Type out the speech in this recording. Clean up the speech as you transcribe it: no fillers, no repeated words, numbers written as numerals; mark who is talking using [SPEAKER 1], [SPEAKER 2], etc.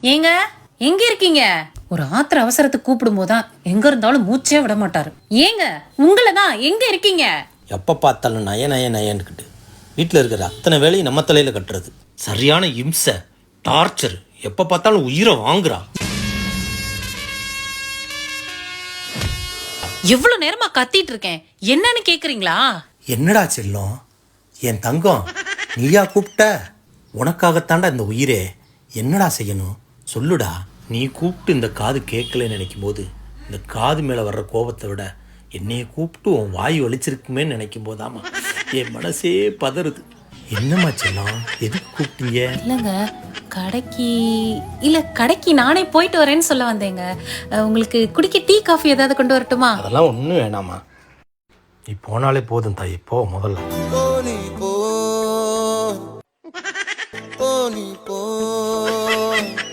[SPEAKER 1] ஏங்க எங்க இருக்கீங்க? ஒரு ஆத்திர அவசரத்துக்கு கூப்பிடும் போதுதான் எங்க இருந்தாலும் மூச்சே விட மாட்டாரு. ஏங்க உங்களை தான், எங்க இருக்கீங்க?
[SPEAKER 2] எப்போ பார்த்தாலும் நய நய நயன்னுக்கிட்டு வீட்டில் இருக்கிற அத்தனை வேலையும் நம்ம தலையில் கட்டுறது. சரியான இம்சை, டார்ச்சர். எப்போ பார்த்தாலும் உயிரை வாங்குறா.
[SPEAKER 1] எவ்வளவு நேரமா கத்திட்டு இருக்கேன், என்னன்னு கேக்குறீங்களா?
[SPEAKER 2] என்னடா செல்லம், என் தங்கம், நீயா கூப்பிட்ட? உனக்காகத்தாண்டா இந்த உயிரே. என்னடா செய்யணும் சொல்லுடா. நீ கூப்பிட்டு இந்த காது கேட்கலன்னு நினைக்கும் போது இந்த காது மேலே வர்ற கோபத்தை விட என்னைய கூப்பிட்டு உன் வாய் வலிச்சிருக்குமே நினைக்கும் போதாமா என் மனசே பதறுது. என்னம்மா செல்லம், எதுக்கு கூப்பிட்டீங்க?
[SPEAKER 1] இல்லங்க, கடைக்கு நானே போயிட்டு வரேன்னு சொல்ல வந்தேங்க. உங்களுக்கு குடிக்க டீ காஃபி ஏதாவது கொண்டு வரட்டுமா?
[SPEAKER 2] அதெல்லாம் ஒன்றும் வேணாமா, நீ போனாலே போதும் தாய். போ முதல்ல.